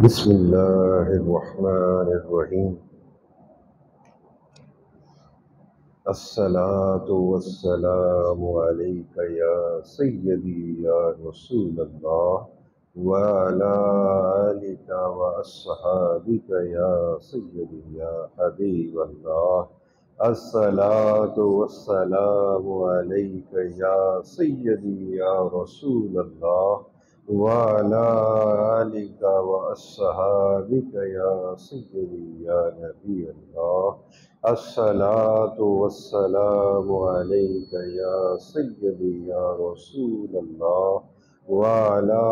بسم اللہ الرحمن الرحیم الصلاة والسلام علیک یا سیدی یا رسول اللہ وعلی آلک واصحابک یا سیدی یا حبیب اللہ الصلاة والسلام علیک یا سیدی یا رسول اللہ وعلى آلك وأصحابك يا سيدي يا نبي الله الصلاة والسلام عليك يا سيدي يا رسول الله وعلى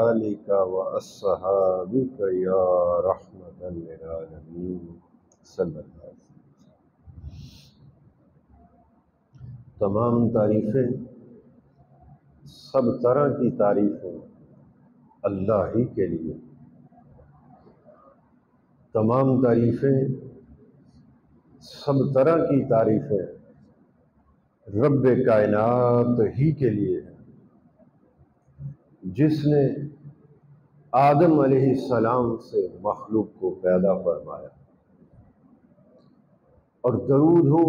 آلك وأصحابك يا رحمة للعالمين صلی اللہ علیہ وسلم۔ تمام تعریفیں، سب طرح کی تعریفیں اللہ ہی کے لیے، تمام تعریفیں، سب طرح کی تعریفیں رب کائنات ہی کے لیے ہیں، جس نے آدم علیہ السلام سے مخلوق کو پیدا فرمایا، اور درود ہو،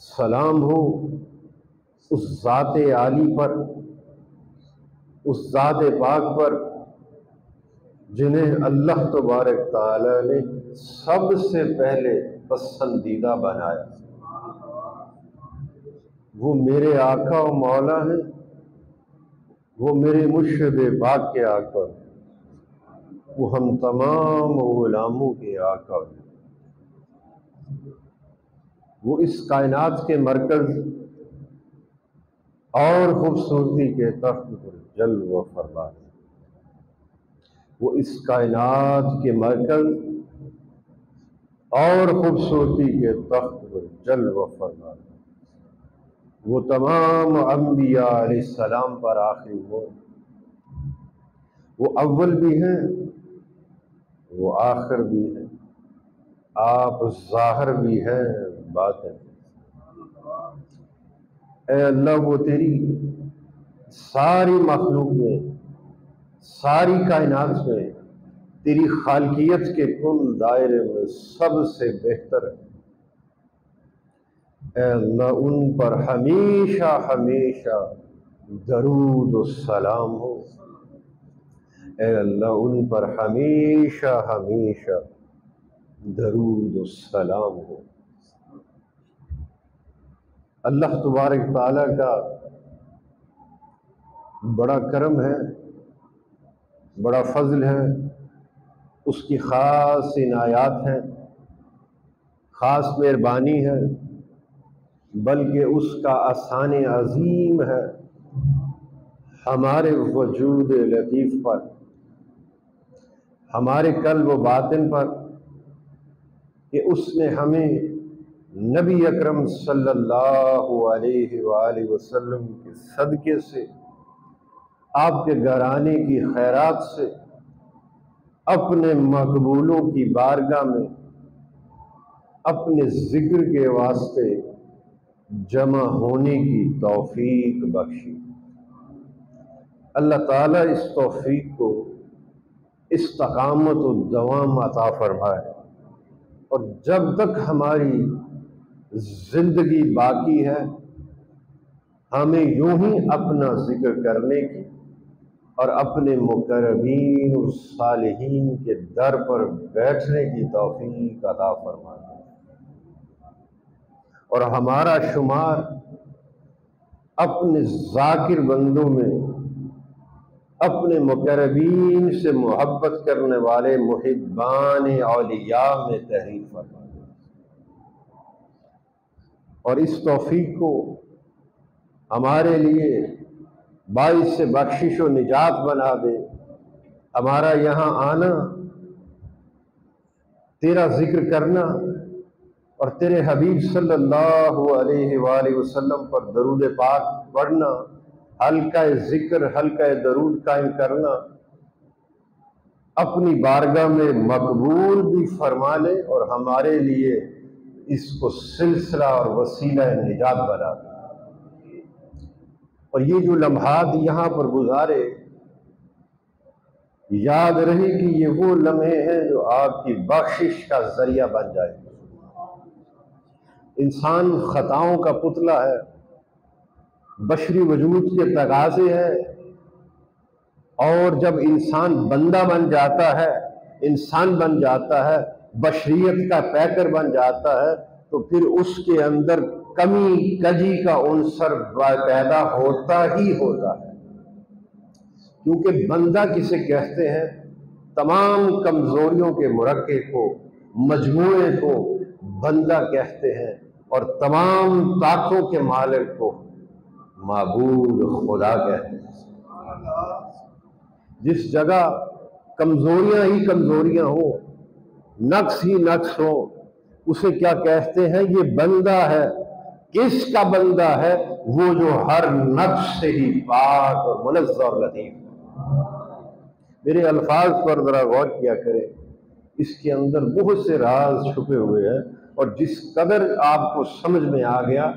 سلام ہو اس ذات عالی پر، اس ذات پاک پر جنہیں اللہ تبارک تعالی نے سب سے پہلے پسندیدہ بنایا۔ وہ میرے آقا و مولا ہیں، وہ میرے مرشد پاک کے آقا ہیں، وہ ہم تمام غلاموں کے آقا ہیں۔ وہ اس کائنات کے مرکز اور خوبصورتی کے تخت پر جلوہ فرما ہے۔ وہ اس کائنات کے مرکز اور خوبصورتی کے تخت پر جلوہ فرما ہے۔ وہ تمام انبیاء علیہ السلام پر آخری ہو، وہ اول بھی ہیں، وہ آخر بھی ہیں، آپ ظاہر بھی ہیں، باطن۔ اے اللہ، وہ تیری ساری مخلوق میں، ساری کائنات میں، تیری خالقیت کے کل دائرے میں سب سے بہتر ہے۔ اے اللہ، ان پر ہمیشہ ہمیشہ درود و سلام ہو۔ اے اللہ، ان پر ہمیشہ ہمیشہ درود و سلام ہو۔ اللہ تبارک تعالیٰ کا بڑا کرم ہے، بڑا فضل ہے، اس کی خاص عنایات ہیں، خاص مہربانی ہے، بلکہ اس کا احسان عظیم ہے ہمارے وجود لطیف پر، ہمارے قلب و باطن پر، کہ اس نے ہمیں نبی اکرم صلی اللہ علیہ وآلہ وسلم کے صدقے سے، آپ کے گھرانے کی خیرات سے، اپنے مقبولوں کی بارگاہ میں اپنے ذکر کے واسطے جمع ہونے کی توفیق بخشی۔ اللہ تعالیٰ اس توفیق کو استقامت و دوام عطا فرمائے، اور جب تک ہماری زندگی باقی ہے ہمیں یوں ہی اپنا ذکر کرنے کی اور اپنے مقربین اور صالحین کے در پر بیٹھنے کی توفیق عطا فرمائے، اور ہمارا شمار اپنے ذاکر بندوں میں، اپنے مقربین سے محبت کرنے والے محبان اولیاء میں تحریر فرمائے، اور اس توفیق کو ہمارے لیے باعث بخشش و نجات بنا دے۔ ہمارا یہاں آنا، تیرا ذکر کرنا اور تیرے حبیب صلی اللہ علیہ وآلہ وسلم پر درود پاک پڑھنا، حلقہ ذکر، حلقہ درود قائم کرنا، اپنی بارگاہ میں مقبول بھی فرما لے، اور ہمارے لیے اس کو سلسلہ اور وسیلہ نجات بنا دے۔ اور یہ جو لمحات یہاں پر گزارے، یاد رہے کہ یہ وہ لمحے ہیں جو آپ کی بخشش کا ذریعہ بن جائے. انسان خطاؤں کا پتلا ہے، بشری وجود کے تقاضے ہیں، اور جب انسان بندہ بن جاتا ہے، انسان بن جاتا ہے، بشریت کا پیکر بن جاتا ہے، تو پھر اس کے اندر کمی کجی کا عنصر پیدا ہوتا ہی ہوتا ہے. کیونکہ بندہ کسے کہتے ہیں؟ تمام کمزوریوں کے مرکب کو، مجموعے کو بندہ کہتے ہیں، اور تمام طاقتوں کے مالک کو معبود خدا کہتے ہیں. جس جگہ کمزوریاں ہی کمزوریاں ہوں، نقص ہی نقص ہو، اسے کیا کہتے ہیں؟ یہ بندہ ہے. کس کا بندہ ہے؟ وہ جو ہر نقص سے ہی پاک اور منزہ اور لطیف. میرے الفاظ پر ذرا غور کیا کریں، اس کے اندر بہت سے راز چھپے ہوئے ہیں، اور جس قدر آپ کو سمجھ میں آ گیا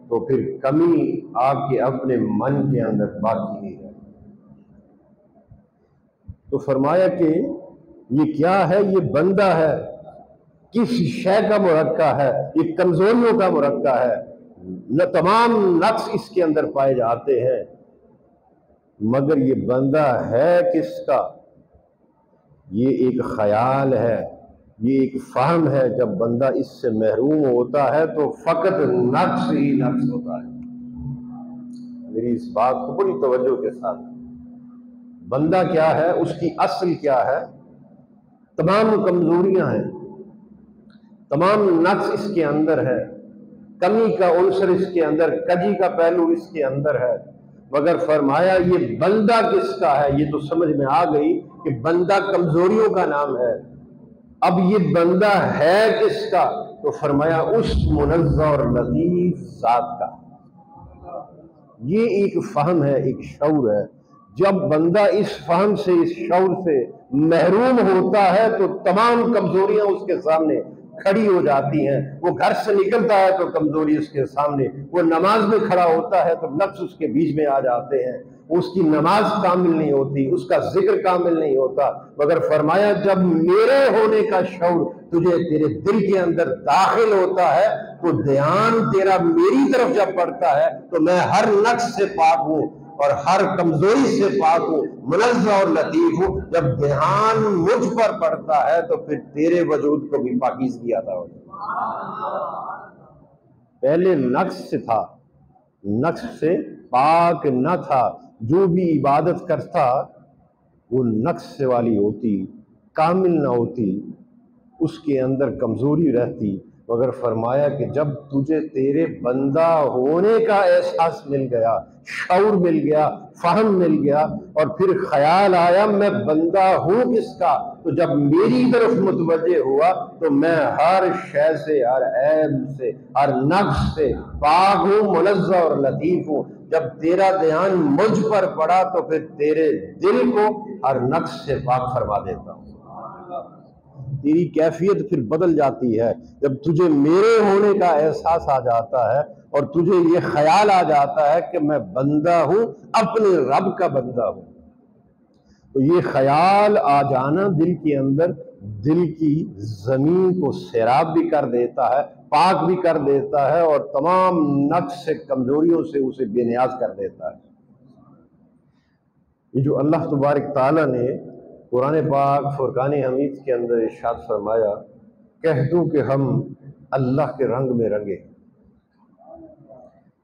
تو پھر کمی آپ کے اپنے من کے اندر باقی نہیں ہے. تو فرمایا کہ یہ کیا ہے؟ یہ بندہ ہے. کس شے کا مرکہ ہے؟ یہ کمزوریوں کا مرکہ ہے. تمام نقص اس کے اندر پائے جاتے ہیں، مگر یہ بندہ ہے کس کا؟ یہ ایک خیال ہے، یہ ایک فہم ہے. جب بندہ اس سے محروم ہوتا ہے تو فقط نقص ہی نقص ہوتا ہے. میری اس بات کو بڑی توجہ کے ساتھ، بندہ کیا ہے؟ اس کی اصل کیا ہے؟ تمام کمزوریاں ہیں، تمام نقص اس کے اندر ہے، کمی کا عنصر اس کے اندر، کجی کا پہلو اس کے اندر ہے. مگر فرمایا یہ بندہ کس کا ہے؟ یہ تو سمجھ میں آ گئی کہ بندہ کمزوریوں کا نام ہے. اب یہ بندہ ہے کس کا؟ تو فرمایا اس منزہ اور لطیف ذات کا. یہ ایک فہم ہے، ایک شعور ہے. جب بندہ اس فہم سے، اس شعور سے محروم ہوتا ہے تو تمام کمزوریاں اس کے سامنے کھڑی ہو جاتی ہیں. وہ گھر سے نکلتا ہے تو کمزوری اس کے سامنے، وہ نماز میں کھڑا ہوتا ہے تو نقص اس کے بیچ میں آ جاتے ہیں. اس کی نماز کامل نہیں ہوتی، اس کا ذکر کامل نہیں ہوتا. مگر فرمایا جب میرے ہونے کا شعور تجھے تیرے دل کے اندر داخل ہوتا ہے تو دھیان تیرا میری طرف جب پڑتا ہے تو میں ہر نقص سے پاک ہوں اور ہر کمزوری سے پاک ہوں، منزہ اور لطیف ہوں. جب دھیان مجھ پر پڑتا ہے تو پھر تیرے وجود کو بھی پاکیزگی عطا ہوتی ہے. پہلے نقص سے تھا، نقص سے پاک نہ تھا. جو بھی عبادت کرتا وہ نقص سے والی ہوتی، کامل نہ ہوتی، اس کے اندر کمزوری رہتی. مگر فرمایا کہ جب تجھے تیرے بندہ ہونے کا احساس مل گیا، شعور مل گیا، فہم مل گیا، اور پھر خیال آیا میں بندہ ہوں کس کا، تو جب میری طرف متوجہ ہوا تو میں ہر شے سے، ہر عیب سے، ہر نقص سے پاک ہوں، منزہ اور لطیف ہوں. جب تیرا دھیان مجھ پر پڑا تو پھر تیرے دل کو ہر نقص سے پاک فرما دیتا ہوں. تیری کیفیت پھر بدل جاتی ہے جب تجھے میرے ہونے کا احساس آ جاتا ہے اور تجھے یہ خیال آ جاتا ہے کہ میں بندہ ہوں، اپنے رب کا بندہ ہوں. تو یہ خیال آ جانا دل کے اندر دل کی زمین کو سیراب بھی کر دیتا ہے، پاک بھی کر دیتا ہے، اور تمام نقص سے، کمزوریوں سے اسے بے نیاز کر دیتا ہے. یہ جو اللہ تبارک تعالیٰ نے قرآن پاک فرقان حمید کے اندر ارشاد فرمایا، کہہ دو کہ ہم اللہ کے رنگ میں رنگے،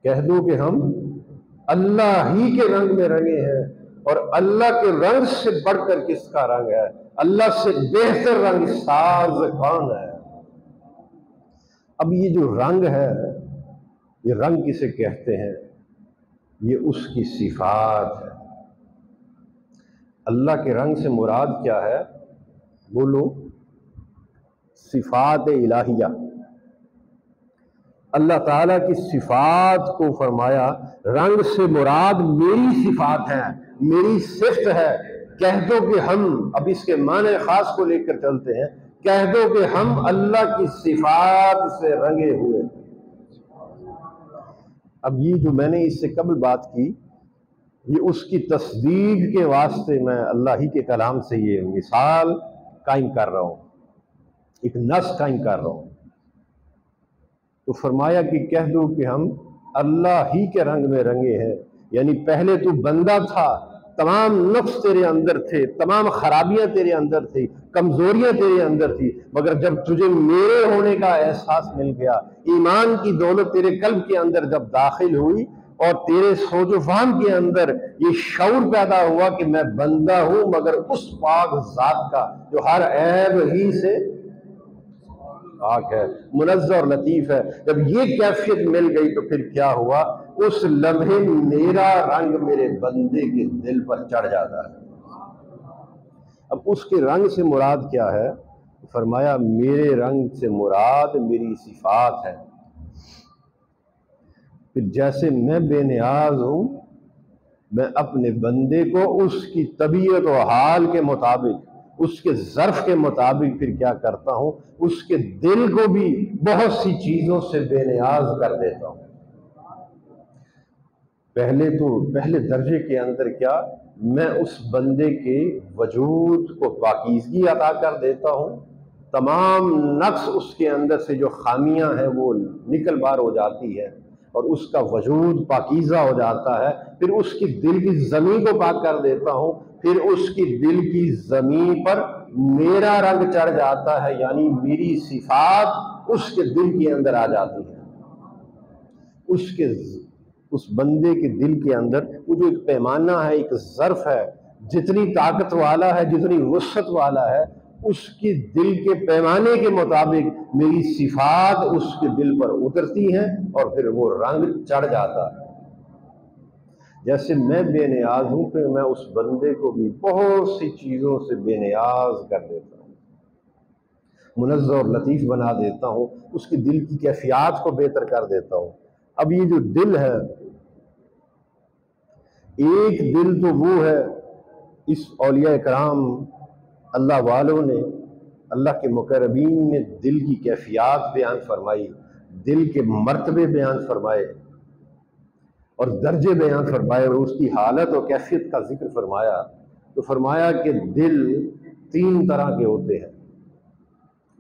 کہہ دو کہ ہم اللہ ہی کے رنگ میں رنگے ہیں. اور اللہ کے رنگ سے بڑھ کر کس کا رنگ ہے؟ اللہ سے بہتر رنگ ساز کون ہے؟ اب یہ جو رنگ ہے، یہ رنگ کسے کہتے ہیں؟ یہ اس کی صفات ہے. اللہ کے رنگ سے مراد کیا ہے؟ بولو، صفات الہیہ. اللہ تعالیٰ کی صفات کو فرمایا رنگ سے مراد میری صفات ہے، میری صفت ہے. کہہ دو کہ ہم، اب اس کے معنی خاص کو لے کر چلتے ہیں، کہہ دو کہ ہم اللہ کی صفات سے رنگے ہوئے. اب یہ جو میں نے اس سے قبل بات کی یہ اس کی تصدیق کے واسطے میں اللہ ہی کے کلام سے یہ مثال قائم کر رہا ہوں، ایک نص قائم کر رہا ہوں۔ تو فرمایا کہ کہہ دو کہ ہم اللہ ہی کے رنگ میں رنگے ہیں، یعنی پہلے تو بندہ تھا، تمام نقص تیرے اندر تھے، تمام خرابیاں تیرے اندر تھی، کمزوریاں تیرے اندر تھی، مگر جب تجھے میرے ہونے کا احساس مل گیا، ایمان کی دولت تیرے قلب کے اندر جب داخل ہوئی اور تیرے سوچ و فہم کے اندر یہ شعور پیدا ہوا کہ میں بندہ ہوں مگر اس پاک ذات کا جو ہر عیب ہی سے پاک ہے، منزہ اور لطیف ہے، جب یہ کیفیت مل گئی تو پھر کیا ہوا؟ اس لمحے میرا رنگ میرے بندے کے دل پر چڑھ جاتا ہے۔ اب اس کے رنگ سے مراد کیا ہے؟ فرمایا میرے رنگ سے مراد میری صفات ہے۔ پھر جیسے میں بے نیاز ہوں، میں اپنے بندے کو اس کی طبیعت و حال کے مطابق، اس کے ظرف کے مطابق پھر کیا کرتا ہوں؟ اس کے دل کو بھی بہت سی چیزوں سے بے نیاز کر دیتا ہوں۔ پہلے درجے کے اندر کیا؟ میں اس بندے کے وجود کو پاکیزگی عطا کر دیتا ہوں، تمام نقص اس کے اندر سے جو خامیاں ہیں وہ نکل بار ہو جاتی ہے اور اس کا وجود پاکیزہ ہو جاتا ہے۔ پھر اس کی دل کی زمین کو پاک کر دیتا ہوں، پھر اس کی دل کی زمین پر میرا رنگ چڑھ جاتا ہے، یعنی میری صفات اس کے دل کے اندر آ جاتی ہے۔ اس بندے کے دل کے اندر وہ جو ایک پیمانہ ہے، ایک ظرف ہے، جتنی طاقت والا ہے، جتنی وسعت والا ہے، اس کی دل کے پیمانے کے مطابق میری صفات اس کے دل پر اترتی ہیں اور پھر وہ رنگ چڑھ جاتا ہے۔ جیسے میں بے نیاز ہوں، پھر میں اس بندے کو بھی بہت سی چیزوں سے بے نیاز کر دیتا ہوں، منزہ اور لطیف بنا دیتا ہوں، اس کی دل کی کیفیات کو بہتر کر دیتا ہوں۔ اب یہ جو دل ہے، ایک دل تو وہ ہے، اس اولیاء کرام اللہ والوں نے، اللہ کے مقربین نے دل کی کیفیات بیان فرمائی، دل کے مرتبے بیان فرمائے اور درجے بیان فرمائے اور اس کی حالت اور کیفیت کا ذکر فرمایا۔ تو فرمایا کہ دل 3 طرح کے ہوتے ہیں،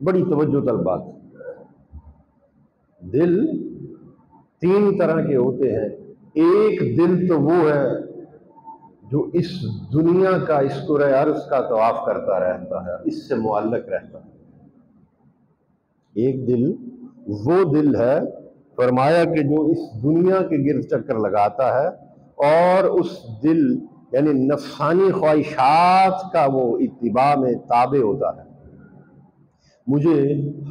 بڑی توجہ طلب بات۔ دل 3 طرح کے ہوتے ہیں۔ ایک دل تو وہ ہے جو اس دنیا کا، اس کرۂ ارض کا طواف کرتا رہتا ہے، اس سے معلق رہتا ہے۔ ایک دل وہ دل ہے، فرمایا کہ جو اس دنیا کے گرد چکر لگاتا ہے اور اس دل یعنی نفسانی خواہشات کا وہ اتباع میں تابع ہوتا ہے۔ مجھے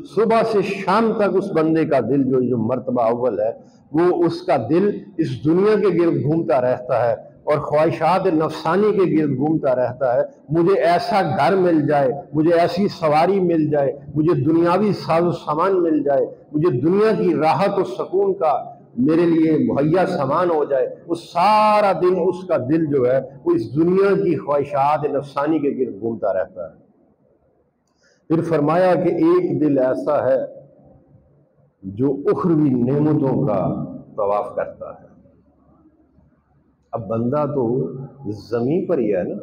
صبح سے شام تک اس بندے کا دل جو مرتبہ اول ہے، وہ اس کا دل اس دنیا کے گرد گھومتا رہتا ہے اور خواہشات نفسانی کے گرد گھومتا رہتا ہے۔ مجھے ایسا گھر مل جائے، مجھے ایسی سواری مل جائے، مجھے دنیاوی ساز و سامان مل جائے، مجھے دنیا کی راحت و سکون کا میرے لیے مہیا سامان ہو جائے، وہ سارا دن اس کا دل جو ہے وہ اس دنیا کی خواہشات نفسانی کے گرد گھومتا رہتا ہے۔ پھر فرمایا کہ ایک دل ایسا ہے جو اخروی نعمتوں کا طواف کرتا ہے۔ اب بندہ تو زمین پر ہی ہے نا،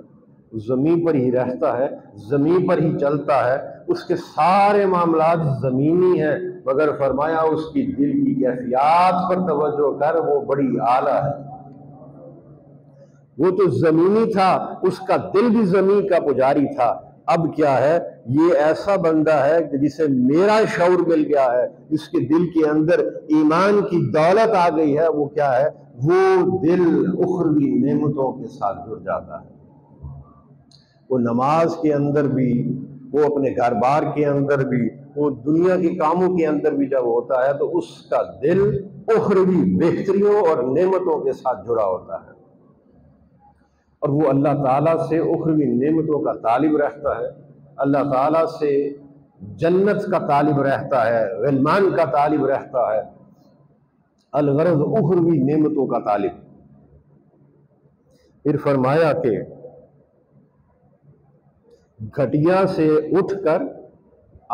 زمین پر ہی رہتا ہے، زمین پر ہی چلتا ہے، اس کے سارے معاملات زمینی ہیں، مگر فرمایا اس کی دل کی کیفیات پر توجہ کر، وہ بڑی اعلیٰ ہے۔ وہ تو زمینی تھا، اس کا دل بھی زمین کا پجاری تھا۔ اب کیا ہے؟ یہ ایسا بندہ ہے کہ جسے میرا شعور مل گیا ہے، جس کے دل کے اندر ایمان کی دولت آ گئی ہے، وہ کیا ہے؟ وہ دل اخروی نعمتوں کے ساتھ جڑ جاتا ہے۔ وہ نماز کے اندر بھی، وہ اپنے گھر بار کے اندر بھی، وہ دنیا کے کاموں کے اندر بھی جب ہوتا ہے تو اس کا دل اخروی بہتریوں اور نعمتوں کے ساتھ جڑا ہوتا ہے، اور وہ اللہ تعالیٰ سے اخروی نعمتوں کا طالب رہتا ہے، اللہ تعالیٰ سے جنت کا طالب رہتا ہے، غلمان کا طالب رہتا ہے، الغرض اخروی نعمتوں کا طالب۔ پھر فرمایا کہ گھٹیا سے اٹھ کر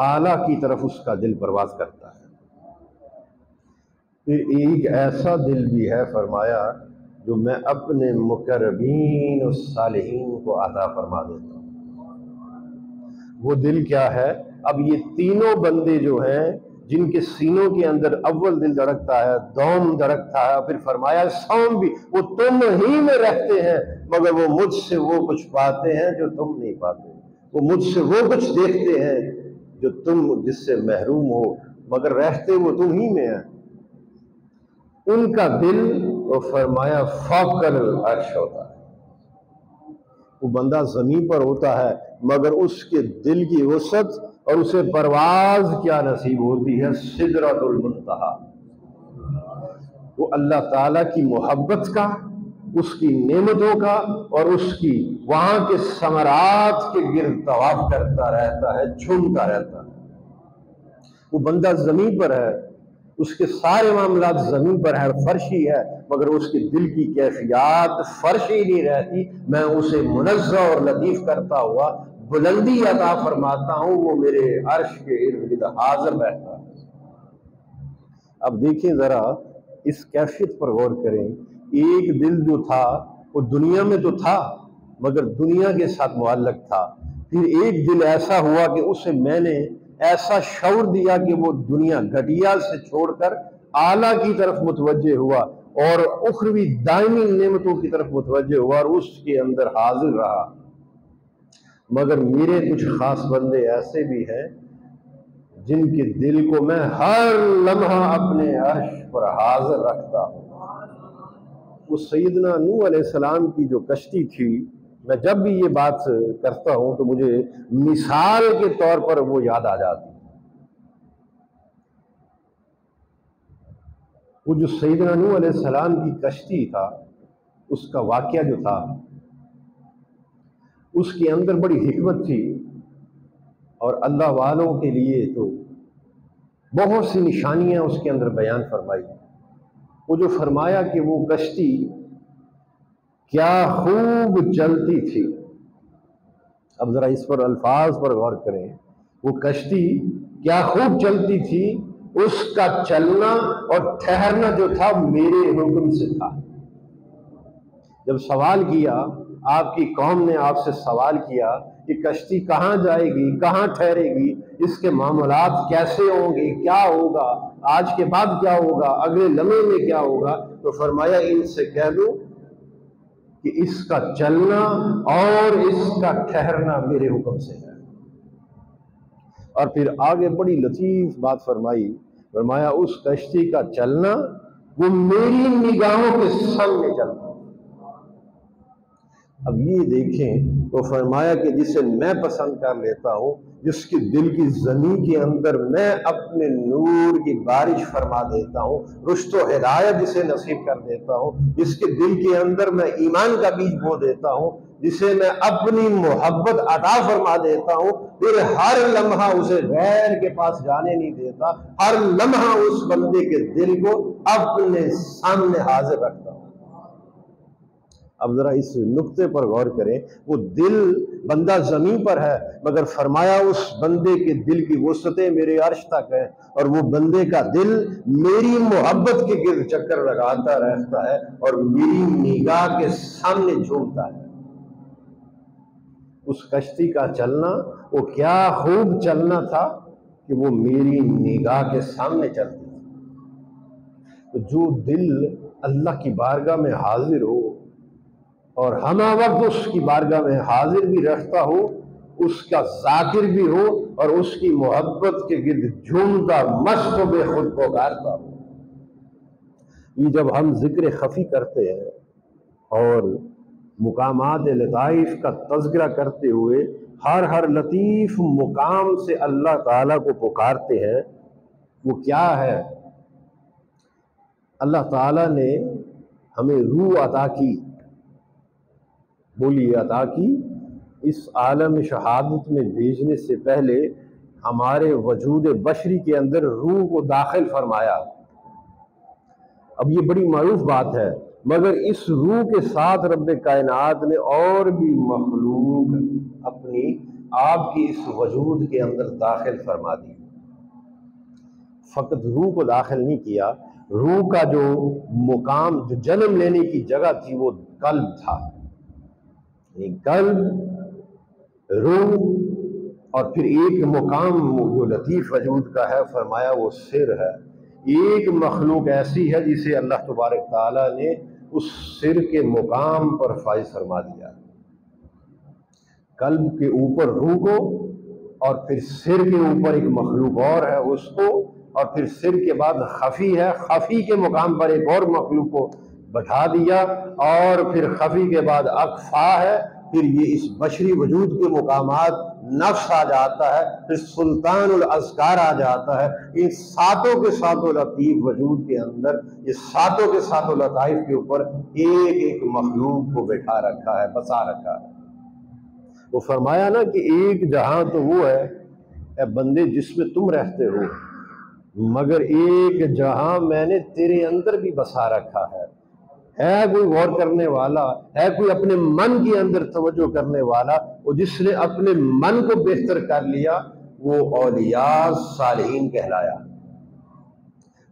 اعلیٰ کی طرف اس کا دل پرواز کرتا ہے۔ پھر ایک ایسا دل بھی ہے، فرمایا جو میں اپنے مقربین اور صالحین کو عطا فرما دیتا ہوں۔ وہ دل کیا ہے؟ اب یہ تینوں بندے جو ہیں جن کے سینوں کے اندر اول دل دھڑکتا ہے، دوم دھڑکتا ہے، پھر فرمایا سوم بھی، وہ تم ہی میں رہتے ہیں مگر وہ مجھ سے وہ کچھ پاتے ہیں جو تم نہیں پاتے، وہ مجھ سے وہ کچھ دیکھتے ہیں جو تم جس سے محروم ہو، مگر رہتے وہ تم ہی میں ہیں۔ ان کا دل، وہ فرمایا فوق العرش ہوتا ہے۔ وہ بندہ زمین پر ہوتا ہے مگر اس کے دل کی وسعت اور اسے پرواز کیا نصیب ہوتی ہے، سدرۃ المنتہا۔ وہ اللہ تعالیٰ کی محبت کا، اس کی نعمتوں کا اور اس کی وہاں کے ثمرات کے گرد طواف کرتا رہتا ہے، جھومتا رہتا ہے۔ وہ بندہ زمین پر ہے، اس کے سارے معاملات زمین پر ہے، فرشی ہے، مگر اس کے دل کی کیفیات فرشی نہیں رہتی۔ میں اسے منزہ اور لطیف کرتا ہوا بلندی عطا فرماتا ہوں، وہ میرے عرش کے ارد گرد حاضر رہتا ہے۔ اب دیکھیں ذرا اس کیفیت پر غور کریں۔ ایک دل جو تھا وہ دنیا میں تو تھا مگر دنیا کے ساتھ معلق تھا، پھر ایک دل ایسا ہوا کہ اسے میں نے ایسا شعور دیا کہ وہ دنیا گھٹیا سے چھوڑ کر اعلیٰ کی طرف متوجہ ہوا اور اخروی دائمی نعمتوں کی طرف متوجہ ہوا اور اس کے اندر حاضر رہا۔ مگر میرے کچھ خاص بندے ایسے بھی ہیں جن کے دل کو میں ہر لمحہ اپنے عرش پر حاضر رکھتا ہوں۔ وہ سیدنا نوح علیہ السلام کی جو کشتی تھی، میں جب بھی یہ بات کرتا ہوں تو مجھے مثال کے طور پر وہ یاد آ جاتی۔ وہ جو سیدنا نوح علیہ السلام کی کشتی تھا، اس کا واقعہ جو تھا، اس کے اندر بڑی حکمت تھی اور اللہ والوں کے لیے تو بہت سی نشانیاں اس کے اندر بیان فرمائی۔ وہ جو فرمایا کہ وہ کشتی کیا خوب چلتی تھی، اب ذرا اس پر الفاظ پر غور کریں۔ وہ کشتی کیا خوب چلتی تھی، اس کا چلنا اور ٹھہرنا جو تھا میرے حکم سے تھا۔ جب سوال کیا، آپ کی قوم نے آپ سے سوال کیا کہ کشتی کہاں جائے گی، کہاں ٹھہرے گی، اس کے معاملات کیسے ہوں گے، کیا ہوگا، آج کے بعد کیا ہوگا، اگلے لمحے میں کیا ہوگا، تو فرمایا ان سے کہہ دو کہ اس کا چلنا اور اس کا ٹھہرنا میرے حکم سے ہے۔ اور پھر آگے بڑی لطیف بات فرمائی، فرمایا اس کشتی کا چلنا وہ میری نگاہوں کے سامنے چلتا۔ اب یہ دیکھیں تو فرمایا کہ جسے میں پسند کر لیتا ہوں، جس کے دل کی زمین کے اندر میں اپنے نور کی بارش فرما دیتا ہوں، رشد و ہدایت جسے نصیب کر دیتا ہوں، جس کے دل کے اندر میں ایمان کا بیج بو دیتا ہوں، جسے میں اپنی محبت عطا فرما دیتا ہوں، پھر ہر لمحہ اسے غیر کے پاس جانے نہیں دیتا، ہر لمحہ اس بندے کے دل کو اپنے سامنے حاضر رکھتا ہوں۔ اب ذرا اس نقطے پر غور کریں۔ وہ دل، بندہ زمین پر ہے مگر فرمایا اس بندے کے دل کی وسعتیں میرے عرش تک ہے، اور وہ بندے کا دل میری محبت کے گرد چکر لگاتا رہتا ہے اور میری نگاہ کے سامنے جھومتا ہے۔ اس کشتی کا چلنا وہ کیا خوب چلنا تھا کہ وہ میری نگاہ کے سامنے چلتی تھی۔ تو جو دل اللہ کی بارگاہ میں حاضر ہو اور ہمہ وقت اس کی بارگاہ میں حاضر بھی رکھتا ہو، اس کا ذاکر بھی ہو اور اس کی محبت کے گرد جھومتا مست و بے خود پکارتا ہو۔ یہ جب ہم ذکر خفی کرتے ہیں اور مقامات لطائف کا تذکرہ کرتے ہوئے ہر لطیف مقام سے اللہ تعالیٰ کو پکارتے ہیں، وہ کیا ہے؟ اللہ تعالیٰ نے ہمیں روح عطا کی، بولی عطا کی، اس عالم شہادت میں بھیجنے سے پہلے ہمارے وجود بشری کے اندر روح کو داخل فرمایا۔ اب یہ بڑی معروف بات ہے، مگر اس روح کے ساتھ رب کائنات نے اور بھی مخلوق اپنی آپ کی اس وجود کے اندر داخل فرما دی۔ فقط روح کو داخل نہیں کیا روح کا جو مقام، جو جنم لینے کی جگہ تھی، وہ قلب تھا. یعنی قلب، روح، اور پھر ایک مقام جو لطیف وجود کا ہے، فرمایا وہ سر ہے. ایک مخلوق ایسی ہے جسے اللہ تبارک تعالیٰ نے اس سر کے مقام پر فائز فرما دیا. قلب کے اوپر روح کو، اور پھر سر کے اوپر ایک مخلوق اور ہے اس کو، اور پھر سر کے بعد خفی ہے، خفی کے مقام پر ایک اور مخلوق کو بٹھا دیا، اور پھر خفی کے بعد اقفا ہے. پھر یہ اس بشری وجود کے مقامات نفس آ جاتا ہے، پھر سلطان الاذکار آ جاتا ہے. ان ساتوں کے ساتوں لطیف وجود کے اندر، یہ ساتوں کے ساتوں لطائف کے اوپر ایک ایک مخلوق کو بٹھا رکھا ہے، بسا رکھا ہے. وہ فرمایا نا کہ ایک جہاں تو وہ ہے اے بندے جس میں تم رہتے ہو، مگر ایک جہاں میں نے تیرے اندر بھی بسا رکھا ہے. کوئی غور کرنے والا ہے، کوئی اپنے من کے اندر توجہ کرنے والا، وہ جس نے اپنے من کو بہتر کر لیا وہ اولیاء صالحین کہلایا.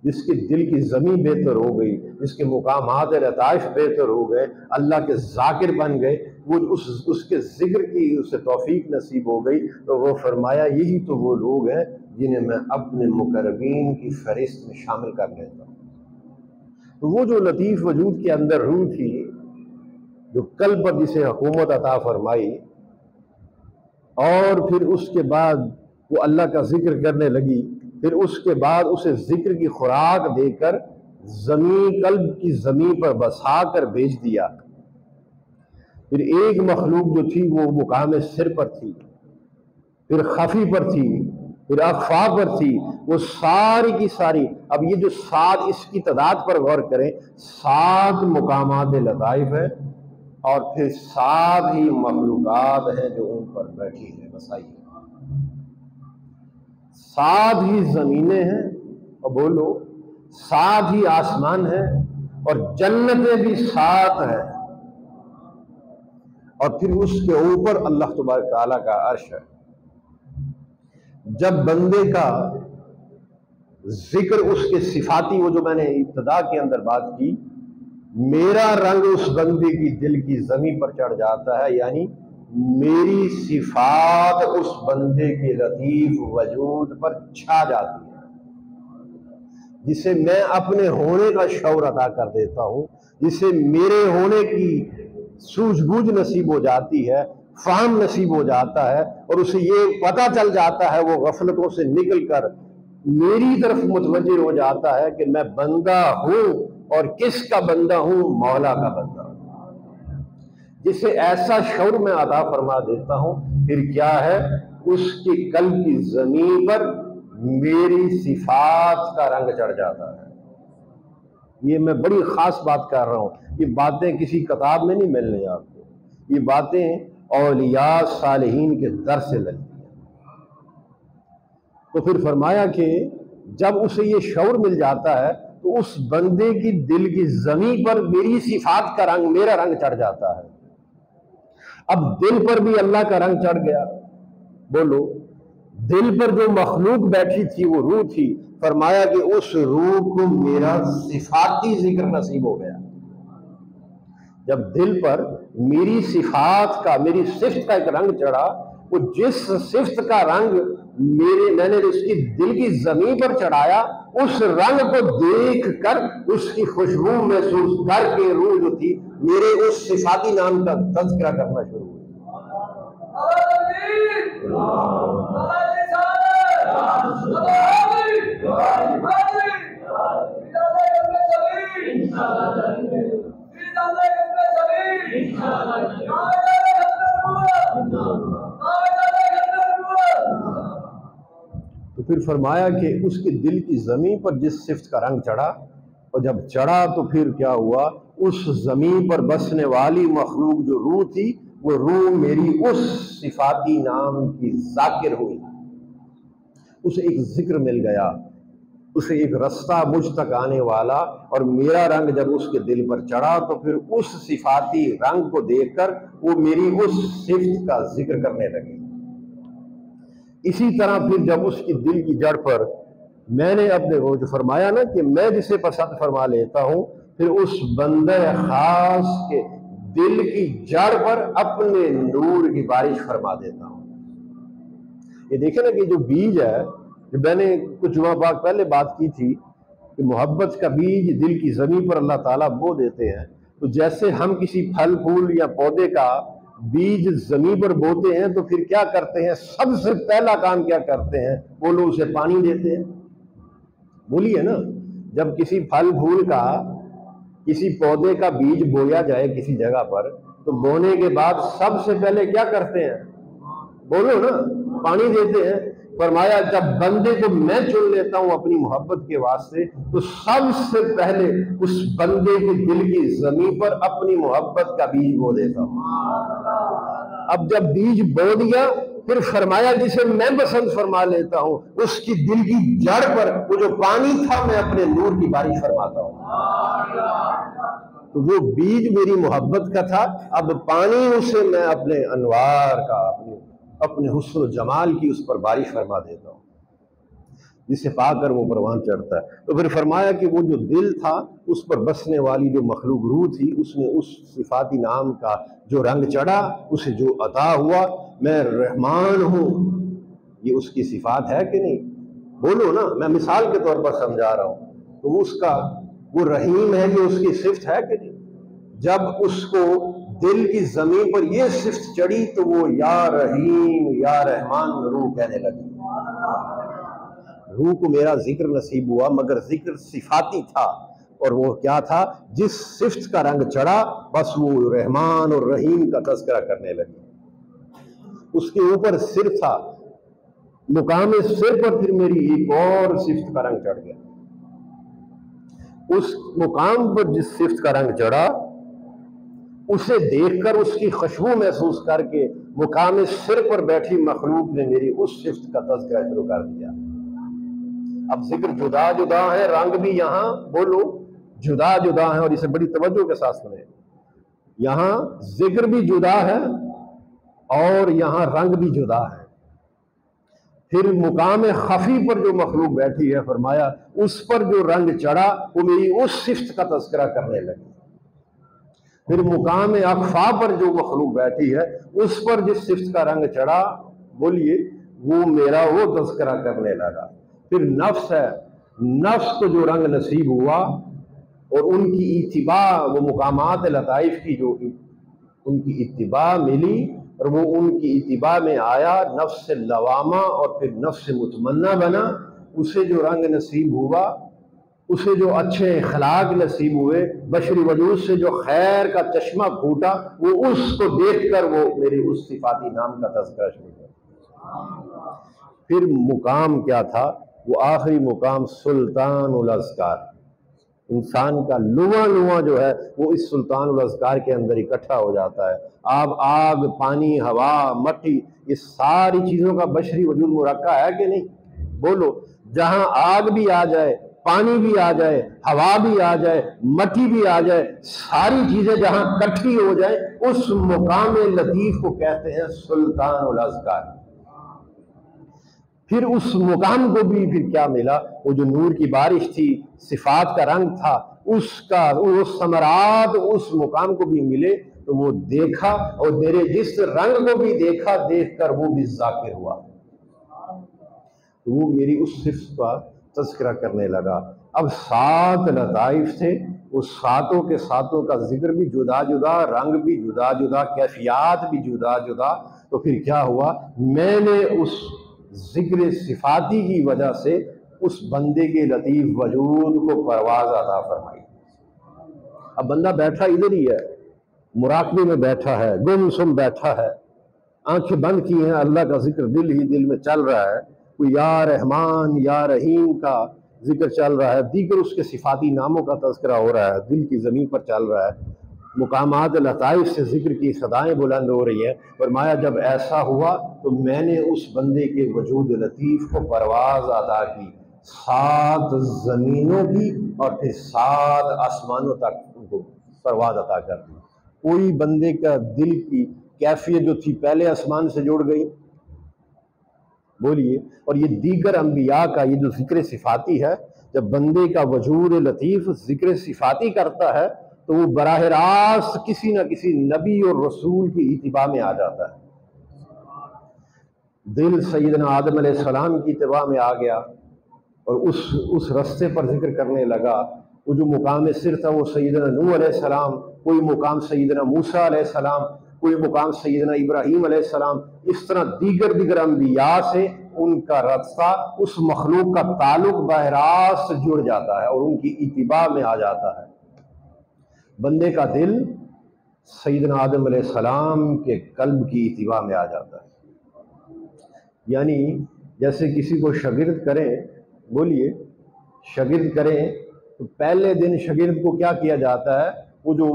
جس کے دل کی زمین بہتر ہو گئی، جس کے مقامات لطائف بہتر ہو گئے، اللہ کے ذاکر بن گئے، وہ اس کے ذکر کی اسے توفیق نصیب ہو گئی. تو وہ فرمایا یہی تو وہ لوگ ہیں جنہیں میں اپنے مقربین کی فہرست میں شامل کر لیتا ہوں. تو وہ جو لطیف وجود کے اندر روح تھی، جو قلب پر جسے حکومت عطا فرمائی، اور پھر اس کے بعد وہ اللہ کا ذکر کرنے لگی، پھر اس کے بعد اسے ذکر کی خوراک دے کر زمین، قلب کی زمین پر بسا کر بھیج دیا. پھر ایک مخلوق جو تھی وہ مقام سر پر تھی، پھر خفی پر تھی، پھر اخفا پر تھی. وہ ساری کی ساری، اب یہ جو 7 اس کی تعداد پر غور کریں، 7 مقامات لطائف ہیں، اور پھر 7 ہی مخلوقات ہیں جو ان پر بیٹھی ہیں، بسائی ہیں. 7 ہی زمینیں ہیں، اور بولو 7 ہی آسمان ہیں، اور جنتیں بھی 7 ہیں، اور پھر اس کے اوپر اللہ تبارک تعالیٰ کا عرش ہے. جب بندے کا ذکر، اس کے صفاتی، وہ جو میں نے ابتدا کے اندر بات کی، میرا رنگ اس بندے کی دل کی زمین پر چڑھ جاتا ہے، یعنی میری صفات اس بندے کے لطیف وجود پر چھا جاتی ہے، جسے میں اپنے ہونے کا شعور عطا کر دیتا ہوں، جسے میرے ہونے کی سوجھ بوجھ نصیب ہو جاتی ہے، فہم نصیب ہو جاتا ہے، اور اسے یہ پتہ چل جاتا ہے، وہ غفلتوں سے نکل کر میری طرف متوجہ ہو جاتا ہے کہ میں بندہ ہوں، اور کس کا بندہ ہوں؟ مولا کا بندہ ہوں. جسے ایسا شعور میں عطا فرما دیتا ہوں، پھر کیا ہے؟ اس کے قلب کی زمین پر میری صفات کا رنگ چڑھ جاتا ہے. یہ میں بڑی خاص بات کر رہا ہوں، یہ باتیں کسی کتاب میں نہیں ملنی آپ کو، یہ باتیں اولیاء صالحین کے در سے لگتی ہیں. تو پھر فرمایا کہ جب اسے یہ شعور مل جاتا ہے تو اس بندے کی دل کی زمین پر میری صفات کا رنگ، میرا رنگ چڑھ جاتا ہے. اب دل پر بھی اللہ کا رنگ چڑھ گیا. بولو، دل پر جو مخلوق بیٹھی تھی وہ روح تھی، فرمایا کہ اس روح کو میرا صفاتی ذکر نصیب ہو گیا. جب دل پر میری صفات کا، میری صفت کا ایک رنگ چڑھا، وہ جس صفت کا رنگ میں نے اس کی دل کی زمین پر چڑھایا، اس رنگ کو دیکھ کر، اس کی خوشبو محسوس کر کے روح جو تھی میرے اس صفاتی نام کا تذکرہ کرنا شروع ہوئی. تو پھر فرمایا کہ اس کے دل کی زمین پر جس صفت کا رنگ چڑھا، اور جب چڑھا تو پھر کیا ہوا؟ اس زمین پر بسنے والی مخلوق جو روح تھی، وہ روح میری اس صفاتی نام کی ذاکر ہوئی. اسے ایک ذکر مل گیا، اسے ایک رستہ مجھ تک آنے والا، اور میرا رنگ جب اس کے دل پر چڑھا تو پھر اس صفاتی رنگ کو دیکھ کر وہ میری اس صفت کا ذکر کرنے لگی. اسی طرح پھر جب اس کی دل کی جڑ پر میں نے اپنے وہ جو فرمایا نا کہ میں جسے پسند فرما لیتا ہوں پھر اس بندہ خاص کے دل کی جڑ پر اپنے نور کی بارش فرما دیتا ہوں۔ یہ دیکھیں نا کہ جو بیج ہے، جو میں نے کچھ جمعہ بعد پہلے بات کی تھی کہ محبت کا بیج دل کی زمین پر اللہ تعالیٰ بو دیتے ہیں، تو جیسے ہم کسی پھل پھول یا پودے کا بیج زمین پر بوتے ہیں تو پھر کیا کرتے ہیں؟ سب سے پہلا کام کیا کرتے ہیں؟ وہ لوگ اسے پانی دیتے ہیں۔ بولیے نا، جب کسی پھل پھول کا کسی پودے کا بیج بویا جائے کسی جگہ پر تو بونے کے بعد سب سے پہلے کیا کرتے ہیں؟ بولو نا، پانی دیتے ہیں۔ فرمایا جب بندے کو میں چن لیتا ہوں اپنی محبت کے واسطے تو سب سے پہلے اس بندے کے دل کی زمین پر اپنی محبت کا بیج بو دیتا ہوں۔ اب جب بیج بو دیا پھر فرمایا جسے میں پسند فرما لیتا ہوں اس کی دل کی جڑ پر وہ جو پانی تھا میں اپنے نور کی بارش فرماتا ہوں۔ تو وہ بیج میری محبت کا تھا، اب پانی اسے میں اپنے انوار کا اپنے حسن و جمال کی اس پر بارش فرما دیتا ہوں، جسے پا کر وہ پروان چڑھتا ہے۔ تو پھر فرمایا کہ وہ جو دل تھا اس پر بسنے والی جو مخلوق روح تھی اس نے اس صفاتی نام کا جو رنگ چڑھا، اسے جو عطا ہوا، میں رحمان ہوں، یہ اس کی صفات ہے کہ نہیں؟ بولو نا، میں مثال کے طور پر سمجھا رہا ہوں۔ تو اس کا وہ رحیم ہے، یہ اس کی صفت ہے کہ نہیں؟ جب اس کو دل کی زمین پر یہ صفت چڑھی تو وہ یا رحیم یا رحمان روح کہنے لگی۔ روح کو میرا ذکر نصیب ہوا مگر ذکر صفاتی تھا، اور وہ کیا تھا؟ جس صفت کا رنگ چڑھا بس وہ رحمان اور رحیم کا تذکرہ کرنے لگی۔ اس کے اوپر سر تھا، مقام سر پر پھر میری ایک اور صفت کا رنگ چڑھ گیا۔ اس مقام پر جس صفت کا رنگ چڑھا اسے دیکھ کر اس کی خوشبو محسوس کر کے مقام سر پر بیٹھی مخلوق نے میری اس صفت کا تذکرہ شروع کر دیا۔ اب ذکر جدا جدا ہے، رنگ بھی یہاں بولو جدا جدا ہے، اور اسے بڑی توجہ کے ساتھ سنیں۔ یہاں ذکر بھی جدا ہے اور یہاں رنگ بھی جدا ہے۔ پھر مقام خفی پر جو مخلوق بیٹھی ہے فرمایا اس پر جو رنگ چڑھا وہ میری اس صفت کا تذکرہ کرنے لگی۔ پھر مقام اخفا پر جو مخلوق بیٹھی ہے اس پر جس صفت کا رنگ چڑھا بولیے وہ میرا وہ تذکرہ کرنے لگا۔ پھر نفس ہے، نفس کو جو رنگ نصیب ہوا اور ان کی اتباع، وہ مقامات لطائف کی جو ان کی اتباع ملی اور وہ ان کی اتباع میں آیا، نفس لوامہ اور پھر نفس مطمئنہ بنا، اسے جو رنگ نصیب ہوا، اسے جو اچھے اخلاق نصیب ہوئے، بشری وجود سے جو خیر کا چشمہ پھوٹا، وہ اس کو دیکھ کر وہ میرے اس صفاتی نام کا تذکرہ شروع کیا۔ پھر مقام کیا تھا؟ وہ آخری مقام سلطان الاذکار، انسان کا لواں لواں جو ہے وہ اس سلطان الاذکار کے اندر اکٹھا ہو جاتا ہے۔ آگ، پانی، ہوا، مٹی، یہ ساری چیزوں کا بشری وجود مرکب ہے کہ نہیں؟ بولو، جہاں آگ بھی آ جائے، پانی بھی آ جائے، ہوا بھی آ جائے، مٹی بھی آ جائے، ساری چیزیں جہاں کٹھی ہو جائیں اس مقام لطیف کو کہتے ہیں سلطان الاذکار۔ پھر اس مقام کو بھی پھر کیا ملا؟ وہ جو نور کی بارش تھی، صفات کا رنگ تھا، اس کا وہ ثمرات اس مقام کو بھی ملے تو وہ دیکھا، اور میرے جس رنگ کو بھی دیکھا، دیکھ کر وہ بھی ذاکر ہوا، وہ میری اس صفت کا تذکرہ کرنے لگا۔ اب 7 لطائف تھے، اس ساتوں کے ساتوں کا ذکر بھی جدا جدا، رنگ بھی جدا جدا، کیفیات بھی جدا جدا۔ تو پھر کیا ہوا؟ میں نے اس ذکر صفاتی کی وجہ سے اس بندے کے لطیف وجود کو پرواز عطا فرمائی۔ اب بندہ بیٹھا ادھر ہی ہے، مراقبے میں بیٹھا ہے، گم سم بیٹھا ہے، آنکھیں بند کی ہیں، اللہ کا ذکر دل ہی دل میں چل رہا ہے، کوئی یا رحمان یا رحیم کا ذکر چل رہا ہے، دیگر اس کے صفاتی ناموں کا تذکرہ ہو رہا ہے، دل کی زمین پر چل رہا ہے، مقامات لطائف سے ذکر کی صدائیں بلند ہو رہی ہیں۔ فرمایا جب ایسا ہوا تو میں نے اس بندے کے وجود لطیف کو پرواز عطا کی، 7 زمینوں کی اور پھر 7 آسمانوں تک ان کو پرواز عطا کر دی۔ کوئی بندے کا دل کی کیفیت جو تھی پہلے آسمان سے جڑ گئی، بولیے. اور یہ دیگر انبیاء کا یہ جو ذکر صفاتی ہے، جب بندے کا وجود لطیف ذکر صفاتی کرتا ہے تو وہ براہ راست کسی نہ کسی نبی اور رسول کی اتباع میں آ جاتا ہے. دل سیدنا آدم علیہ السلام کی اتباع میں آ گیا اور اس رستے پر ذکر کرنے لگا. وہ جو مقام سر تھا وہ سیدنا نوح علیہ السلام، کوئی مقام سیدنا موسیٰ علیہ السلام، کوئی مقام سیدنا ابراہیم علیہ السلام. اس طرح دیگر انبیاء سے ان کا رابطہ، اس مخلوق کا تعلق براہ راست جڑ جاتا ہے اور ان کی اتباع میں آ جاتا ہے. بندے کا دل سیدنا آدم علیہ السلام کے قلب کی اتباع میں آ جاتا ہے. یعنی جیسے کسی کو شاگرد کریں، بولیے شاگرد کریں تو پہلے دن شاگرد کو کیا کیا جاتا ہے؟ وہ جو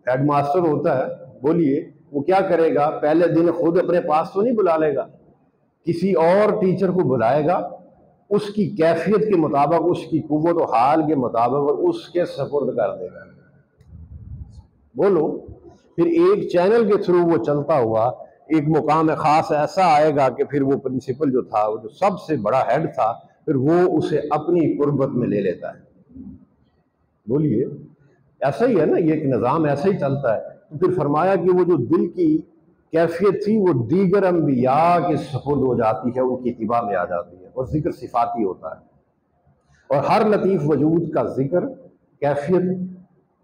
ہیڈ ماسٹر ہوتا ہے، بولیے وہ کیا کرے گا؟ پہلے دن خود اپنے پاس تو نہیں بلا لے گا، کسی اور ٹیچر کو بلائے گا، اس کی کیفیت کے مطابق، اس کی قوت و حال کے مطابق اس کے سپرد کر دے گا. بولو پھر ایک چینل کے تھرو وہ چلتا ہوا ایک مقام خاص ایسا آئے گا کہ پھر وہ پرنسپل جو تھا، وہ جو سب سے بڑا ہیڈ تھا، پھر وہ اسے اپنی قربت میں لے لیتا ہے. بولیے ایسا ہی ہے نا، یہ ایک نظام ایسا ہی چلتا ہے. تو پھر فرمایا کہ وہ جو دل کی کیفیت تھی وہ دیگر انبیاء کے سپرد ہو جاتی ہے، ان کی اتباع میں آ جاتی ہے اور ذکر صفاتی ہوتا ہے. اور ہر لطیف وجود کا ذکر کیفیت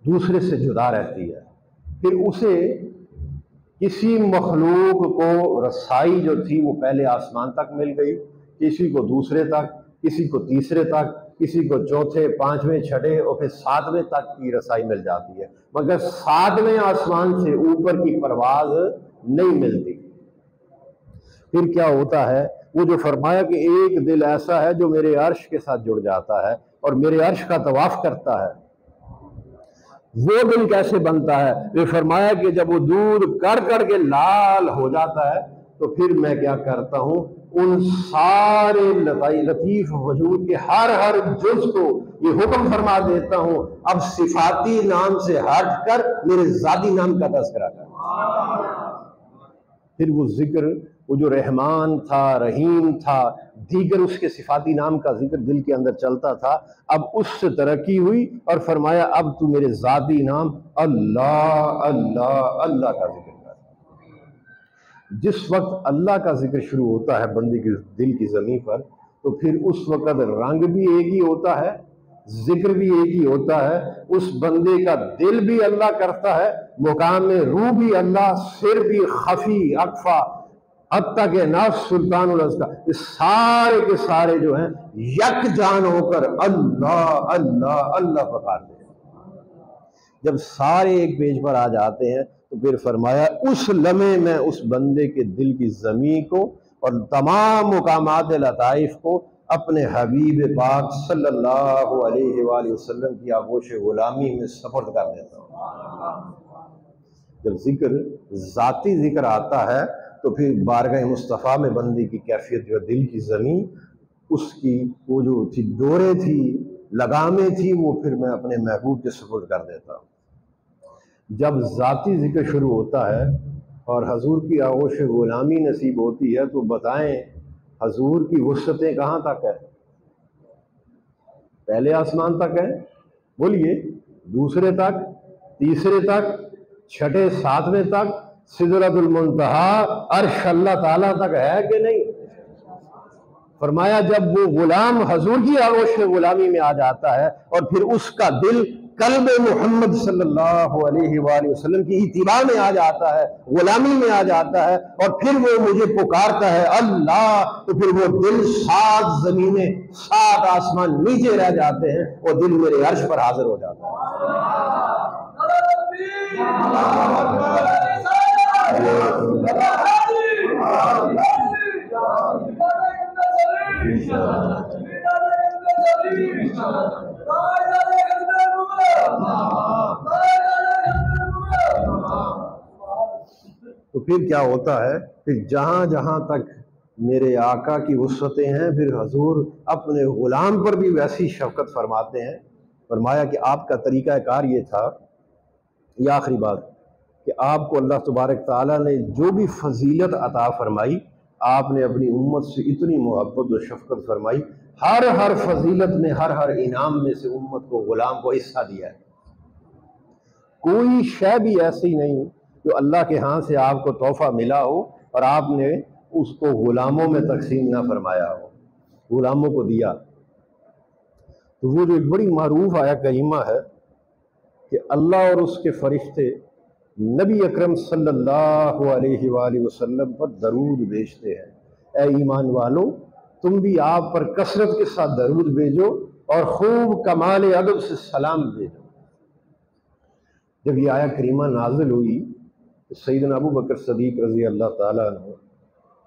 دوسرے سے جدا رہتی ہے. پھر اسے کسی مخلوق کو رسائی جو تھی وہ پہلے آسمان تک مل گئی، کسی کو دوسرے تک، کسی کو تیسرے تک، کسی کو چوتھے، پانچویں، چھٹے اور پھر ساتویں تک کی رسائی مل جاتی ہے، مگر ساتویں آسمان سے اوپر کی پرواز نہیں ملتی. پھر کیا ہوتا ہے؟ وہ جو فرمایا کہ ایک دل ایسا ہے جو میرے عرش کے ساتھ جڑ جاتا ہے اور میرے عرش کا طواف کرتا ہے. وہ دل کیسے بنتا ہے؟ وہ فرمایا کہ جب وہ دودھ کر کے لال ہو جاتا ہے تو پھر میں کیا کرتا ہوں، ان سارے لطیف وجود کے ہر جز کو یہ حکم فرما دیتا ہوں اب صفاتی نام سے ہٹ کر میرے ذاتی نام کا تذکرہ کر. پھر وہ ذکر، وہ جو رحمان تھا، رحیم تھا، دیگر اس کے صفاتی نام کا ذکر دل کے اندر چلتا تھا، اب اس سے ترقی ہوئی اور فرمایا اب تو میرے ذاتی نام اللہ اللہ اللہ کا ذکر کر. جس وقت اللہ کا ذکر شروع ہوتا ہے بندے کے دل کی زمین پر تو پھر اس وقت رنگ بھی ایک ہی ہوتا ہے، ذکر بھی ایک ہی ہوتا ہے، اس بندے کا دل بھی اللہ کرتا ہے، مقام روح بھی اللہ، سر بھی خفی اخفا، حتیٰ کہ نفس سلطان الازکا، یہ سارے کے سارے جو ہیں یک جان ہو کر اللہ اللہ اللہ پکارتے ہیں. جب سارے ایک پیج پر آ جاتے ہیں تو پھر فرمایا اس لمحے میں اس بندے کے دل کی زمین کو اور تمام مقامات لطائف کو اپنے حبیب پاک صلی اللہ علیہ وآلہ وسلم کی آغوش غلامی میں سپرد کر دیتا ہوں. جب ذکر ذاتی ذکر آتا ہے تو پھر بارگاہ مصطفیٰ میں بندی کی کیفیت جو دل کی زمین، اس کی وہ جو تھی ڈورے تھی، لگامیں تھی، وہ پھر میں اپنے محبوب کے سپرد کر دیتا ہوں. جب ذاتی ذکر شروع ہوتا ہے اور حضور کی آغوش غلامی نصیب ہوتی ہے تو بتائیں حضور کی وسعتیں کہاں تک ہے؟ پہلے آسمان تک ہے، بولیے دوسرے تک، تیسرے تک، چھٹے ساتویں تک، سدرۃ المنتہا عرش اللہ تعالیٰ تک ہے کہ نہیں؟ فرمایا جب وہ غلام حضور کی آغوش غلامی میں آ جاتا ہے اور پھر اس کا دل قلب محمد صلی اللہ علیہ وآلہ وسلم کی اتباع میں آ جاتا ہے، غلامی میں آ جاتا ہے اور پھر وہ مجھے پکارتا ہے اللہ، تو پھر وہ دل 7 زمینیں 7 آسمان نیچے رہ جاتے ہیں اور دل میرے عرش پر حاضر ہو جاتا ہے. تو پھر کیا ہوتا ہے؟ پھر جہاں جہاں تک میرے آقا کی وسعتیں ہیں پھر حضور اپنے غلام پر بھی ویسی شفقت فرماتے ہیں. فرمایا کہ آپ کا طریقہ کار یہ تھا، یہ آخری بات، کہ آپ کو اللہ تبارک تعالیٰ نے جو بھی فضیلت عطا فرمائی آپ نے اپنی امت سے اتنی محبت و شفقت فرمائی، ہر فضیلت میں، ہر انعام میں سے امت کو، غلام کو حصہ دیا ہے۔ کوئی شے بھی ایسی نہیں جو اللہ کے ہاں سے آپ کو تحفہ ملا ہو اور آپ نے اس کو غلاموں میں تقسیم نہ فرمایا ہو، غلاموں کو دیا۔ تو وہ جو ایک بڑی معروف آیت کریمہ ہے کہ اللہ اور اس کے فرشتے نبی اکرم صلی اللہ علیہ وآلہ وسلم پر درود بھیجتے ہیں، اے ایمان والو تم بھی آپ پر کثرت کے ساتھ درود بھیجو اور خوب کمال ادب سے سلام بھیجو۔ جب یہ آیت کریمہ نازل ہوئی تو سیدنا ابو بکر صدیق رضی اللہ تعالیٰ عنہ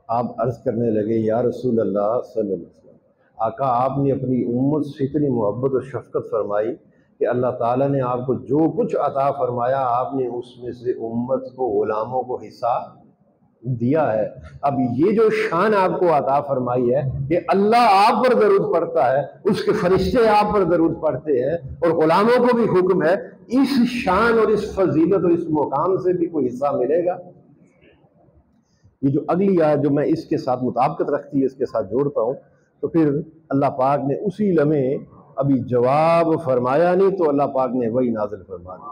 آپ عرض کرنے لگے، یا رسول اللہ صلی اللہ علیہ وسلم، آقا آپ نے اپنی امت سے اتنی محبت و شفقت فرمائی کہ اللہ تعالیٰ نے آپ کو جو کچھ عطا فرمایا آپ نے اس میں سے امت کو، غلاموں کو حصہ دیا ہے۔ اب یہ جو شان آپ کو عطا فرمائی ہے کہ اللہ آپ پر درود پڑھتا ہے، اس کے فرشتے آپ پر درود پڑھتے ہیں اور غلاموں کو بھی حکم ہے، اس شان اور اس فضیلت اور اس مقام سے بھی کوئی حصہ ملے گا؟ یہ جو اگلی آیت جو میں اس کے ساتھ مطابقت رکھتی ہے، اس کے ساتھ جوڑتا ہوں، تو پھر اللہ پاک نے اسی لمحے ابھی جواب فرمایا نہیں تو اللہ پاک نے وہی نازل فرما دی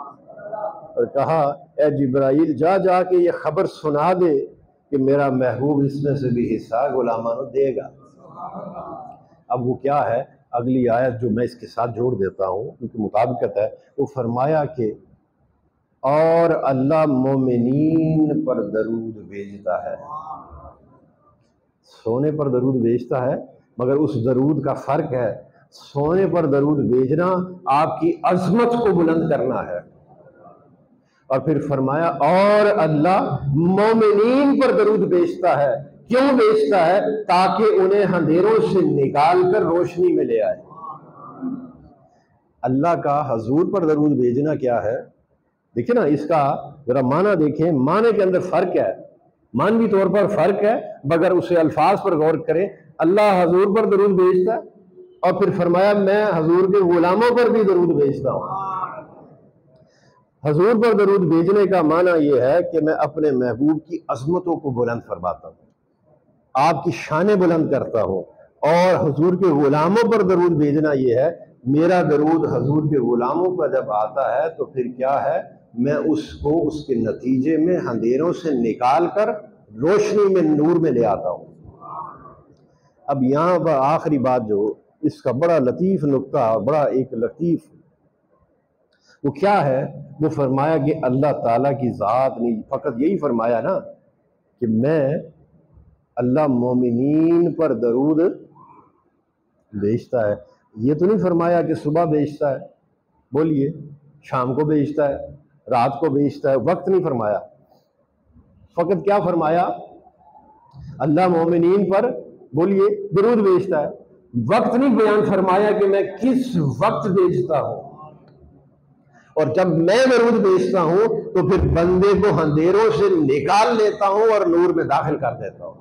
اور کہا، اے جبرائیل جا کے یہ خبر سنا دے کہ میرا محبوب اس میں سے بھی حصہ غلامانو دے گا۔ اب وہ کیا ہے؟ اگلی آیت جو میں اس کے ساتھ جوڑ دیتا ہوں کیونکہ مطابقت ہے، وہ فرمایا کہ اور اللہ مومنین پر درود بھیجتا ہے۔ سونے پر درود بھیجتا ہے، مگر اس درود کا فرق ہے، سونے پر درود بھیجنا آپ کی عظمت کو بلند کرنا ہے، اور پھر فرمایا اور اللہ مومنین پر درود بھیجتا ہے۔ کیوں بھیجتا ہے؟ تاکہ انہیں اندھیروں سے نکال کر روشنی میں لے آئے۔ اللہ کا حضور پر درود بھیجنا کیا ہے؟ دیکھیں نا، اس کا ذرا معنی دیکھیں، معنی کے اندر فرق ہے، معنوی طور پر فرق ہے، مگر اسے الفاظ پر غور کریں۔ اللہ حضور پر درود بھیجتا ہے اور پھر فرمایا میں حضور کے غلاموں پر بھی درود بھیجتا ہوں۔ حضور پر درود بھیجنے کا معنی یہ ہے کہ میں اپنے محبوب کی عظمتوں کو بلند فرماتا ہوں، آپ کی شانیں بلند کرتا ہوں، اور حضور کے غلاموں پر درود بھیجنا یہ ہے میرا درود حضور کے غلاموں پر جب آتا ہے تو پھر کیا ہے، میں اس کو اس کے نتیجے میں اندھیروں سے نکال کر روشنی میں، نور میں لے آتا ہوں۔ اب یہاں پر آخری بات جو اس کا بڑا لطیف نقطہ، بڑا ایک لطیف، وہ کیا ہے؟ وہ فرمایا کہ اللہ تعالیٰ کی ذات نہیں، فقط یہی فرمایا نا کہ میں اللہ مومنین پر درود بھیجتا ہے، یہ تو نہیں فرمایا کہ صبح بھیجتا ہے، بولیے شام کو بھیجتا ہے، رات کو بھیجتا ہے، وقت نہیں فرمایا۔ فقط کیا فرمایا؟ اللہ مومنین پر بولیے درود بھیجتا ہے، وقت نہیں بیان فرمایا کہ میں کس وقت بھیجتا ہوں۔ اور جب میں درود بھیجتا ہوں تو پھر بندے کو اندھیروں سے نکال لیتا ہوں اور نور میں داخل کر دیتا ہوں۔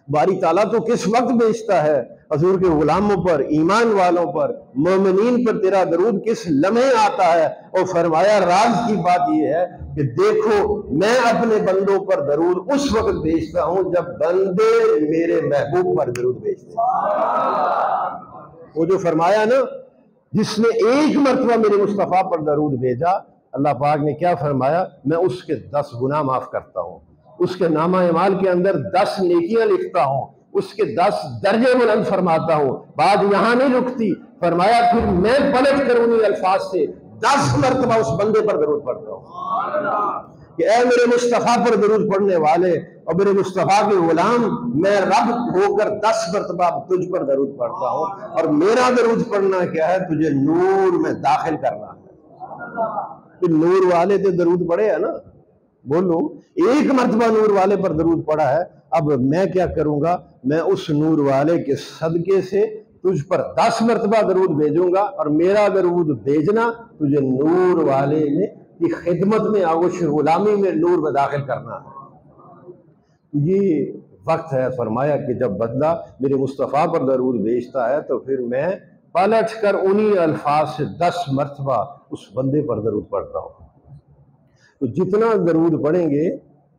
باری تعالیٰ تو کس وقت بھیجتا ہے؟ حضور کے غلاموں پر، ایمان والوں پر، مومنین پر تیرا درود کس لمحے آتا ہے؟ اور فرمایا راز کی بات یہ ہے کہ دیکھو میں اپنے بندوں پر درود اس وقت بھیجتا ہوں جب بندے میرے محبوب پر درود بھیجتے ہیں۔ وہ جو فرمایا نا، جس نے ایک مرتبہ میرے مصطفیٰ پر درود بھیجا، اللہ پاک نے کیا فرمایا؟ میں اس کے 10 گناہ معاف کرتا ہوں، اس کے نامہ اعمال کے اندر 10 نیکیاں لکھتا ہوں، اس کے 10 درجے بلند فرماتا ہوں۔ بات یہاں نہیں رکتی، فرمایا پھر میں پلٹ کر انہی الفاظ سے 10 مرتبہ اس بندے پر درود پڑھتا ہوں کہ اے میرے مصطفیٰ پر درود پڑھنے والے اور میرے مصطفیٰ کے غلام، میں رب ہو کر 10 مرتبہ تجھ پر درود پڑھتا ہوں، اور میرا درود پڑھنا کیا ہے؟ تجھے نور میں داخل کرنا ہے۔ پھر نور والے تھے درود پڑھے ہے نا، بولو ایک مرتبہ نور والے پر درود پڑھا ہے، اب میں کیا کروں گا؟ میں اس نور والے کے صدقے سے تجھ پر 10 مرتبہ درود بھیجوں گا، اور میرا درود بھیجنا تجھے نور والے میں کی خدمت میں، آغوش غلامی میں، نور میں داخل کرنا ہے۔ یہ وقت ہے، فرمایا کہ جب بندہ میرے مصطفیٰ پر درود بھیجتا ہے تو پھر میں پلٹ کر انہی الفاظ سے 10 مرتبہ اس بندے پر درود پڑھتا ہوں۔ تو جتنا درود پڑھیں گے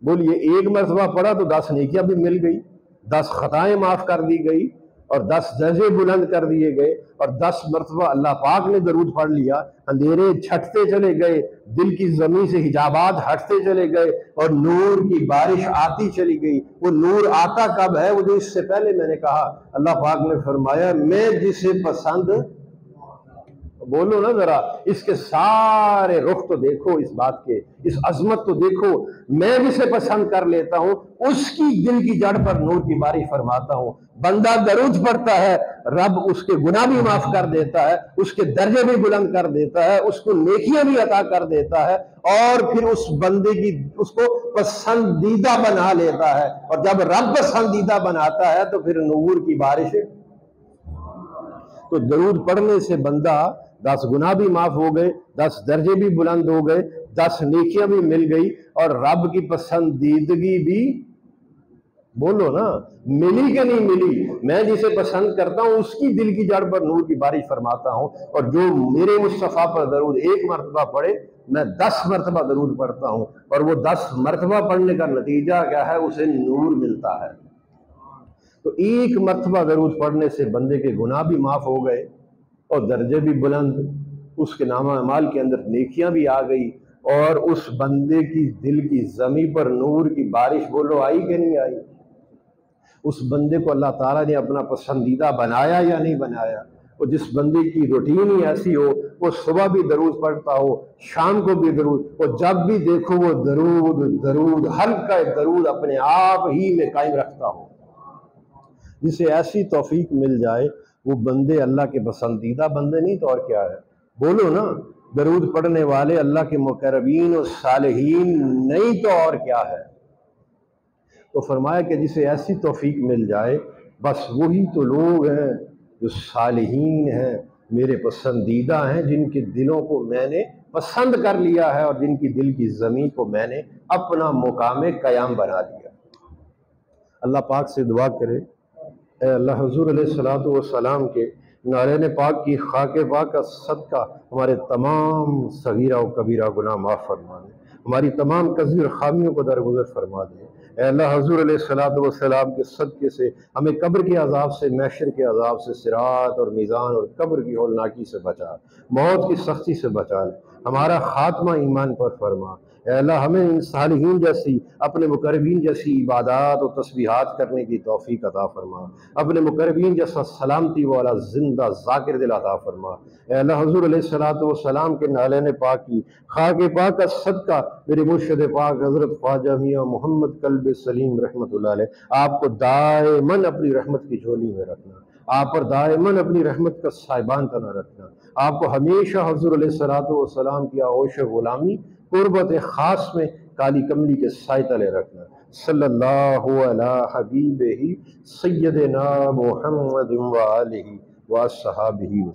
بولیے ایک مرتبہ پڑھا تو 10 نیکیاں بھی مل گئی، 10 خطائیں معاف کر دی گئی، اور 10 درجے بلند کر دیے گئے، اور 10 مرتبہ اللہ پاک نے درود پڑھ لیا، اندھیرے چھٹتے چلے گئے، دل کی زمین سے حجابات ہٹتے چلے گئے، اور نور کی بارش آتی چلی گئی۔ وہ نور آتا کب ہے؟ وہ جو اس سے پہلے میں نے کہا، اللہ پاک نے فرمایا میں جسے پسند، بولو نا ذرا، اس کے سارے رخ تو دیکھو، اس بات کے، اس عظمت تو دیکھو، میں جسے پسند کر لیتا ہوں اس کی دل کی جڑ پر نور کی بارش فرماتا ہوں۔ بندہ درود پڑھتا ہے، رب اس کے گناہ بھی معاف کر دیتا ہے، اس کے درجے بھی بلند کر دیتا ہے، اس کو نیکیاں بھی عطا کر دیتا ہے، اور پھر اس بندے کی اس کو پسندیدہ بنا لیتا ہے، اور جب رب پسندیدہ بناتا ہے تو پھر نور کی بارش۔ تو درود پڑھنے سے بندہ 10 گناہ بھی معاف ہو گئے، 10 درجے بھی بلند ہو گئے، 10 نیکیاں بھی مل گئی، اور رب کی پسندیدگی بھی، بولو نا، ملی کہ نہیں ملی؟ میں جسے پسند کرتا ہوں اس کی دل کی جڑ پر نور کی بارش فرماتا ہوں، اور جو میرے مصطفیٰ پر درود 1 مرتبہ پڑھے میں 10 مرتبہ درود پڑھتا ہوں، اور وہ 10 مرتبہ پڑھنے کا نتیجہ کیا ہے؟ اسے نور ملتا ہے۔ تو 1 مرتبہ درود پڑھنے سے بندے کے گناہ بھی معاف ہو گئے، اور درجے بھی بلند، اس کے نامہ اعمال کے اندر نیکیاں بھی آ گئی، اور اس بندے کی دل کی زمین پر نور کی بارش، بولو، آئی کہ نہیں آئی؟ اس بندے کو اللہ تعالیٰ نے اپنا پسندیدہ بنایا یا نہیں بنایا؟ اور جس بندے کی روٹین ہی ایسی ہو، وہ صبح بھی درود پڑھتا ہو، شام کو بھی درود، اور جب بھی دیکھو وہ درود درود، ہلکا درود اپنے آپ ہی میں قائم رکھتا ہو، جسے ایسی توفیق مل جائے وہ بندے اللہ کے پسندیدہ بندے نہیں تو اور کیا ہے؟ بولو نا، درود پڑھنے والے اللہ کے مقربین اور صالحین نہیں تو اور کیا ہے؟ تو فرمایا کہ جسے ایسی توفیق مل جائے بس وہی تو لوگ ہیں جو صالحین ہیں، میرے پسندیدہ ہیں، جن کے دلوں کو میں نے پسند کر لیا ہے، اور جن کی دل کی زمین کو میں نے اپنا مقام قیام بنا دیا۔ اللہ پاک سے دعا کرے، اے اللہ، حضور علیہ الصلوۃ والسلام کے نارین پاک کی خاک پاک کا صدقہ ہمارے تمام صغیرہ و کبیرہ گناہ معاف فرما دے، ہماری تمام کثیر خامیوں کو درگزر فرما دے۔ اے اللہ، حضور علیہ الصلوۃ والسلام کے صدقے سے ہمیں قبر کے عذاب سے، محشر کے عذاب سے، صراط اور میزان اور قبر کی ہولناکی سے بچا، موت کی سختی سے بچا لے، ہمارا خاتمہ ایمان پر فرما۔ اے اللہ، ہمیں ان صالحین جیسی، اپنے مقربین جیسی عبادات و تسبیحات کرنے کی توفیق عطا فرما، اپنے مقربین جیسا سلامتی والا زندہ ذاکر دل عطا فرما۔ اے اللہ، حضور علیہ الصلوۃ والسلام کے نالین پاک کی خاک پاک کا صدقہ میرے مرشد پاک حضرت خواجہ میاں محمد قلب سلیم رحمۃ اللہ علیہ آپ کو دائماً اپنی رحمت کی جھولی میں رکھنا، آپ پر دائماً اپنی رحمت کا سائبان تنا رکھنا، آپ کو ہمیشہ حضور علیہ الصلوۃ والسلام کی آغوش غلامی قربت خاص میں کالی کملی کے سائے تلے رکھنا۔ صلی اللہ علی حبیبہ سیدنا محمد و آلہ و صحابہ